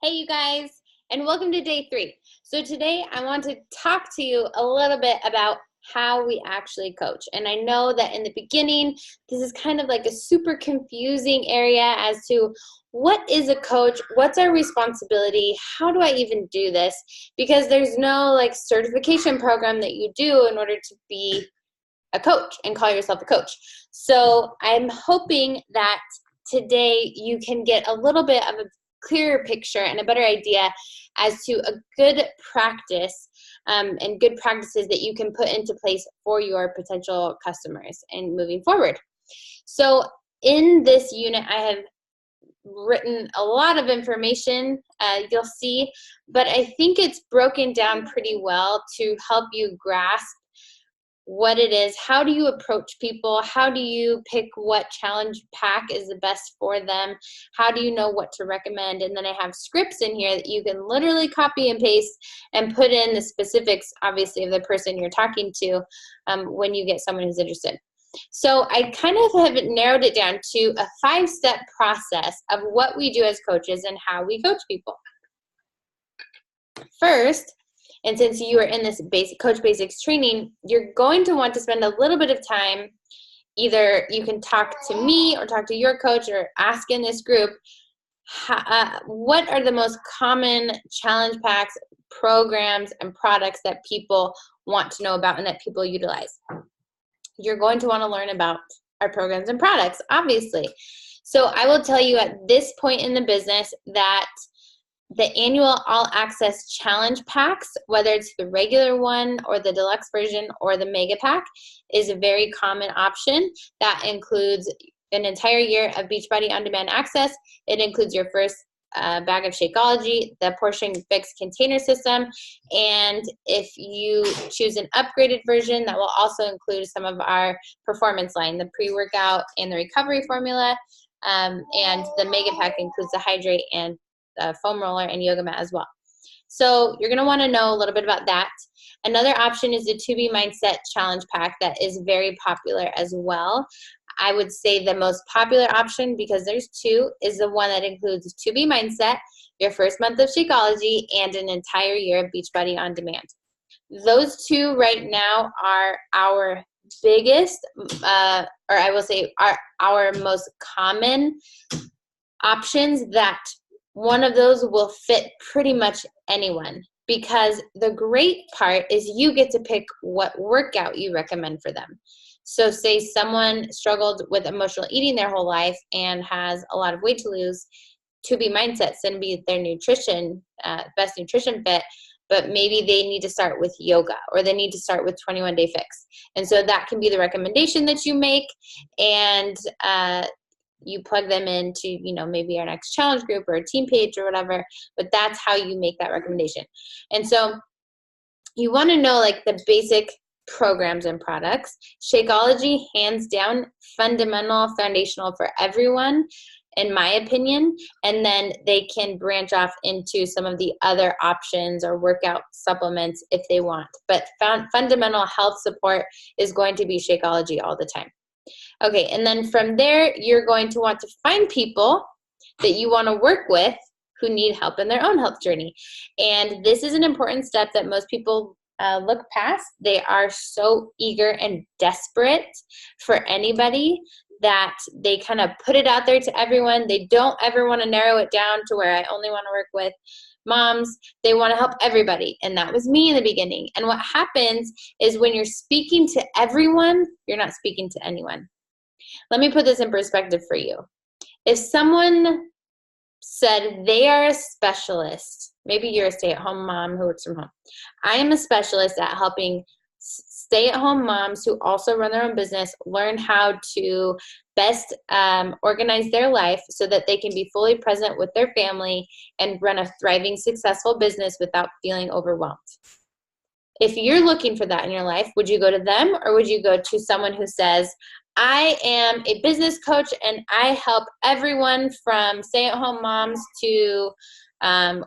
Hey, you guys, and welcome to day 3. So today I want to talk to you a little bit about how we actually coach. And I know that in the beginning, this is kind of like a super confusing area as to what is a coach, what's our responsibility, how do I even do this? Because there's no like certification program that you do in order to be a coach and call yourself a coach. So I'm hoping that today you can get a little bit of a clearer picture and a better idea as to a good practice and good practices that you can put into place for your potential customers and moving forward. So in this unit, I have written a lot of information, you'll see, but I think it's broken down pretty well to help you grasp what it is. How do you approach people? How do you pick what challenge pack is the best for them? How do you know what to recommend? And then I have scripts in here that you can literally copy and paste and put in the specifics, obviously, of the person you're talking to when you get someone who's interested. So I kind of have narrowed it down to a 5-step process of what we do as coaches and how we coach people. First, and since you are in this Coach Basics training, you're going to want to spend a little bit of time. Either you can talk to me or talk to your coach or ask in this group, what are the most common challenge packs, programs, and products that people want to know about and that people utilize? You're going to want to learn about our programs and products, obviously. So I will tell you at this point in the business that the annual all access challenge packs, whether it's the regular one or the deluxe version or the mega pack, is a very common option. That includes an entire year of Beachbody On Demand access. It includes your first bag of Shakeology, the portion fix container system, and if you choose an upgraded version, that will also include some of our performance line, the pre-workout and the recovery formula, and the mega pack includes the hydrate and foam roller and yoga mat as well. So you're going to want to know a little bit about that. Another option is the To Be Mindset Challenge Pack that is very popular as well. I would say the most popular option, because there's 2, is the one that includes To Be Mindset, your first month of Shakeology, and an entire year of Beachbody On Demand. Those 2 right now are our biggest, or I will say our most common options. That one of those will fit pretty much anyone, because the great part is you get to pick what workout you recommend for them. So say someone struggled with emotional eating their whole life and has a lot of weight to lose, To Be Mindset's going to be their nutrition, best nutrition fit, but maybe they need to start with yoga or they need to start with 21-day fix. And so that can be the recommendation that you make, and you plug them into, maybe our next challenge group or a team page or whatever, but that's how you make that recommendation. And so you want to know like the basic programs and products. Shakeology, hands down, fundamental, foundational for everyone, in my opinion, and then they can branch off into some of the other options or workout supplements if they want. But fundamental health support is going to be Shakeology all the time. Okay, and then from there, you're going to want to find people that you want to work with who need help in their own health journey. And this is an important step that most people look past. They are so eager and desperate for anybody that they kind of put it out there to everyone. They don't ever want to narrow it down to where I only want to work with moms. They want to help everybody. And that was me in the beginning. And what happens is when you're speaking to everyone, you're not speaking to anyone. Let me put this in perspective for you. If someone said they are a specialist, maybe you're a stay-at-home mom who works from home. I am a specialist at helping stay-at-home moms who also run their own business learn how to best organize their life so that they can be fully present with their family and run a thriving, successful business without feeling overwhelmed. If you're looking for that in your life, would you go to them or would you go to someone who says, I am a business coach and I help everyone from stay-at-home moms to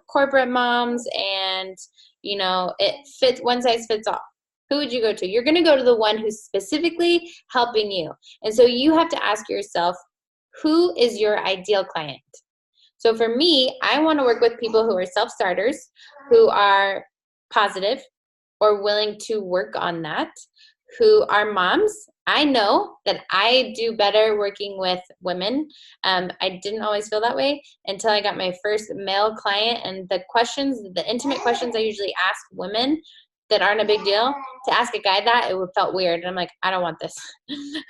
corporate moms, and it fits, one size fits all? Who would you go to? You're going to go to the one who's specifically helping you. And so you have to ask yourself, who is your ideal client? So for me, I want to work with people who are self-starters, who are positive or willing to work on that, who are moms. I know that I do better working with women. I didn't always feel that way until I got my first male client, and the intimate questions I usually ask women that aren't a big deal, to ask a guy that, it felt weird. And I'm like, I don't want this.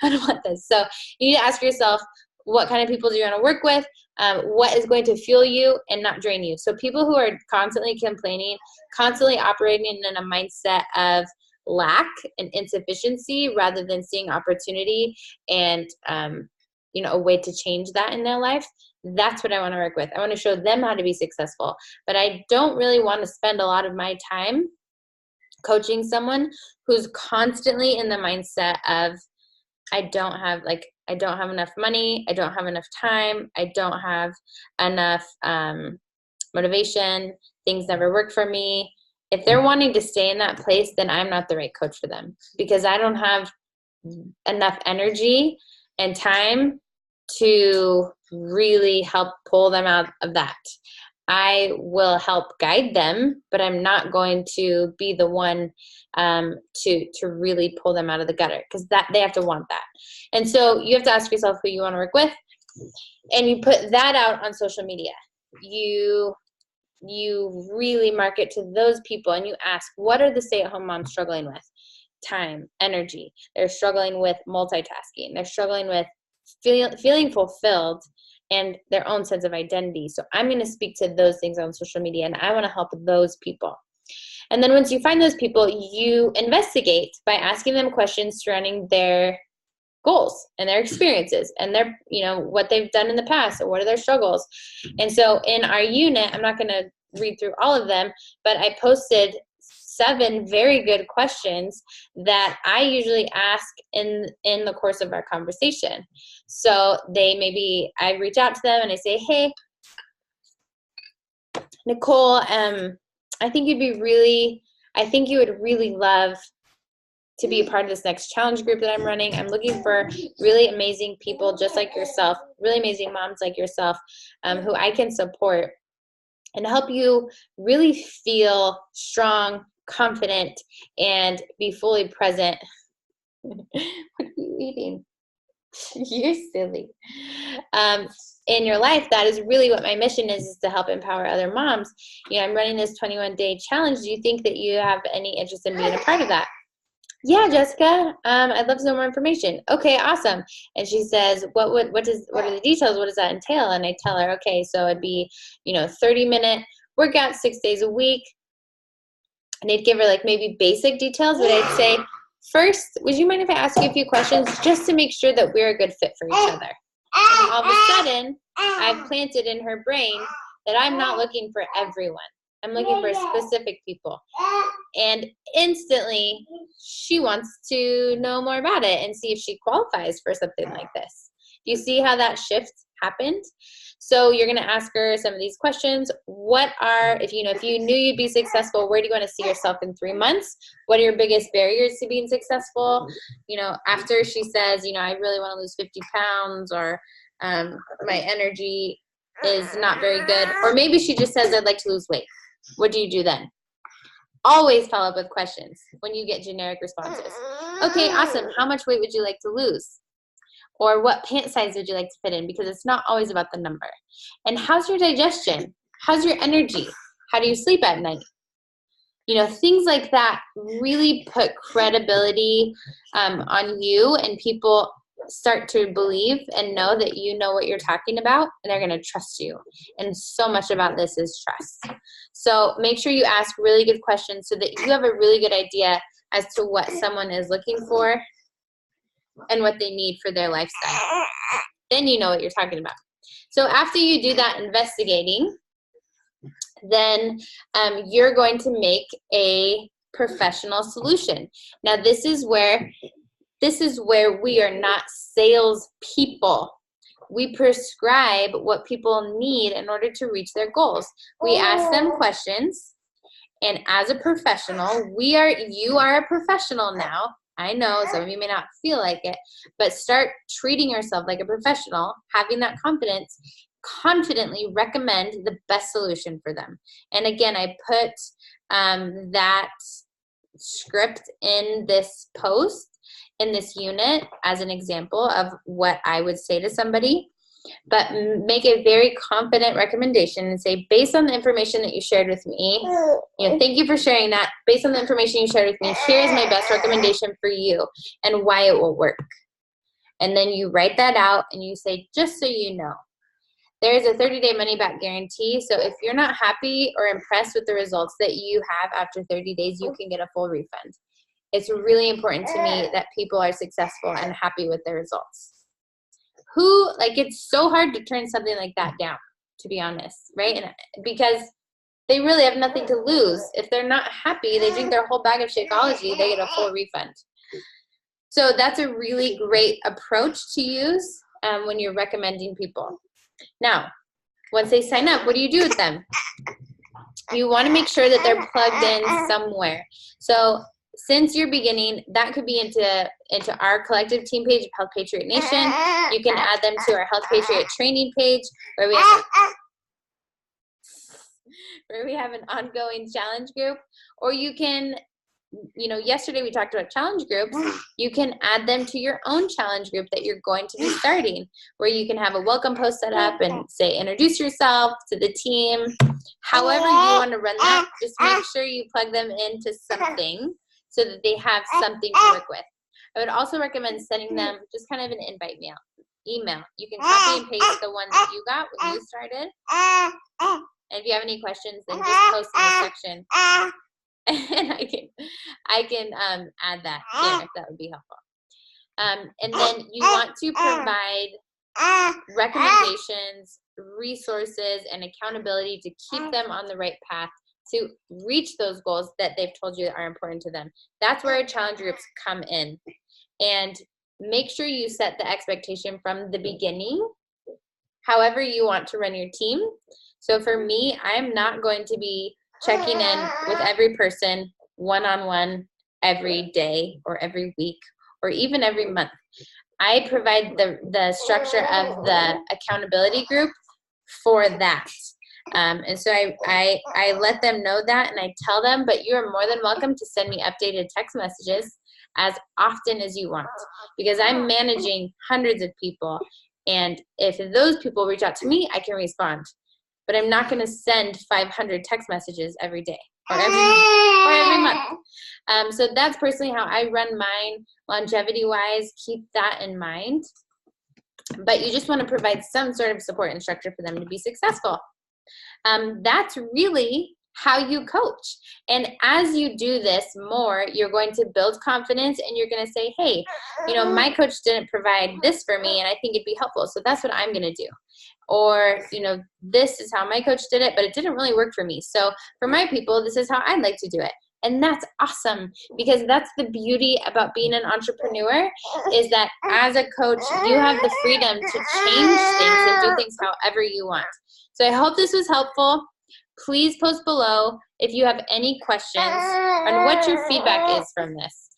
I don't want this. So you need to ask yourself, what kind of people do you want to work with? What is going to fuel you and not drain you? So people who are constantly complaining, constantly operating in a mindset of lack and insufficiency rather than seeing opportunity and a way to change that in their life, that's what I want to work with. I want to show them how to be successful. But I don't really want to spend a lot of my time coaching someone who's constantly in the mindset of, I don't have enough money, I don't have enough time, I don't have enough motivation, things never work for me. If they're wanting to stay in that place, then I'm not the right coach for them, because I don't have enough energy and time to really help pull them out of that. I will help guide them, but I'm not going to be the one to really pull them out of the gutter, because that they have to want that. And so you have to ask yourself who you want to work with, and you put that out on social media. You really market to those people, and you ask, what are the stay-at-home moms struggling with? Time, energy. They're struggling with multitasking. They're struggling with feeling fulfilled and their own sense of identity. So I'm going to speak to those things on social media, and I want to help those people. And then once you find those people, you investigate by asking them questions surrounding their goals and their experiences and their, what they've done in the past, or what are their struggles. And so in our unit, I'm not going to read through all of them, but I posted 7 very good questions that I usually ask in the course of our conversation. So I reach out to them and I say, hey, Nicole, I think you would really love to be a part of this next challenge group that I'm running. I'm looking for really amazing people just like yourself, really amazing moms like yourself, who I can support and help you really feel strong, confident, and be fully present. What are you eating? You're silly. In your life, that is really what my mission is to help empower other moms. I'm running this 21-day challenge. Do you think that you have any interest in being a part of that? Yeah, Jessica, I'd love to know more information. Okay, awesome. And she says, what are the details? What does that entail? And I tell her, okay, so it'd be, 30-minute workout 6 days a week. And I'd give her maybe basic details, but I'd say, first, would you mind if I ask you a few questions just to make sure that we're a good fit for each other? And all of a sudden, I've planted in her brain that I'm not looking for everyone. I'm looking for specific people. And instantly, she wants to know more about it and see if she qualifies for something like this. Do you see how that shift happened? So you're going to ask her some of these questions. If you knew you'd be successful, where do you want to see yourself in 3 months? What are your biggest barriers to being successful? After she says, I really want to lose 50 pounds, or my energy is not very good. Or maybe she just says, I'd like to lose weight. What do you do then? Always follow up with questions when you get generic responses. Okay, awesome. How much weight would you like to lose? Or what pant size would you like to fit in? Because it's not always about the number. And how's your digestion? How's your energy? How do you sleep at night? Things like that really put credibility on you, and people start to believe and know that you know what you're talking about, and they're going to trust you. And so much about this is trust. So make sure you ask really good questions so that you have a really good idea as to what someone is looking for and what they need for their lifestyle. Then you know what you're talking about. So after you do that investigating, then you're going to make a professional solution. Now, this is where we are not sales people. We prescribe what people need in order to reach their goals. We ask them questions, and as a professional, you are a professional now. I know some of you may not feel like it, but start treating yourself like a professional, having that confidence, confidently recommend the best solution for them. And again, I put that script in this post, in this unit, as an example of what I would say to somebody. But make a very confident recommendation and say, based on the information that you shared with me, thank you for sharing that. Based on the information you shared with me, here's my best recommendation for you and why it will work. And then you write that out and you say, just so you know, there is a 30-day money-back guarantee. So if you're not happy or impressed with the results that you have after 30 days, you can get a full refund. It's really important to me that people are successful and happy with their results. It's so hard to turn something like that down, to be honest, right? And because they really have nothing to lose. If they're not happy, they drink their whole bag of Shakeology, they get a full refund. So that's a really great approach to use when you're recommending people. Now, once they sign up, what do you do with them? You want to make sure that they're plugged in somewhere. So since you're beginning, that could be into our collective team page of Health Patriot Nation. You can add them to our Health Patriot training page where we have an ongoing challenge group. Or you can, yesterday we talked about challenge groups. You can add them to your own challenge group that you're going to be starting, where you can have a welcome post set up and say, introduce yourself to the team. However you want to run that, just make sure you plug them into something so that they have something to work with. I would also recommend sending them just kind of an invite email. You can copy and paste the one that you got when you started. And if you have any questions, then just post in the section. And I can add that there if that would be helpful. And then you want to provide recommendations, resources, and accountability to keep them on the right path to reach those goals that they've told you are important to them. That's where challenge groups come in. And make sure you set the expectation from the beginning, however you want to run your team. So for me, I'm not going to be checking in with every person one-on-one every day or every week or even every month. I provide the structure of the accountability group for that. And so I let them know that, and I tell them, but you are more than welcome to send me updated text messages as often as you want, because I'm managing hundreds of people. And if those people reach out to me, I can respond. But I'm not going to send 500 text messages every day or every month. So that's personally how I run mine, longevity-wise. Keep that in mind. But you just want to provide some sort of support and structure for them to be successful. That's really how you coach. And as you do this more, you're going to build confidence, and you're going to say, hey, my coach didn't provide this for me, and I think it'd be helpful, so that's what I'm going to do. Or, this is how my coach did it, but it didn't really work for me. So for my people, this is how I'd like to do it. And that's awesome, because that's the beauty about being an entrepreneur, is that as a coach, you have the freedom to change things and do things however you want. So I hope this was helpful. Please post below if you have any questions on what your feedback is from this.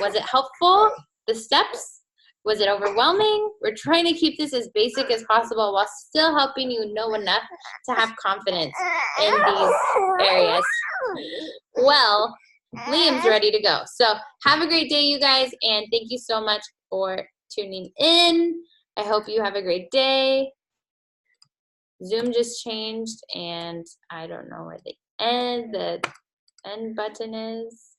Was it helpful? The steps? Was it overwhelming? We're trying to keep this as basic as possible while still helping you know enough to have confidence in these areas. Well, Liam's ready to go. So have a great day, you guys, and thank you so much for tuning in. I hope you have a great day. Zoom just changed, and I don't know where the end button is.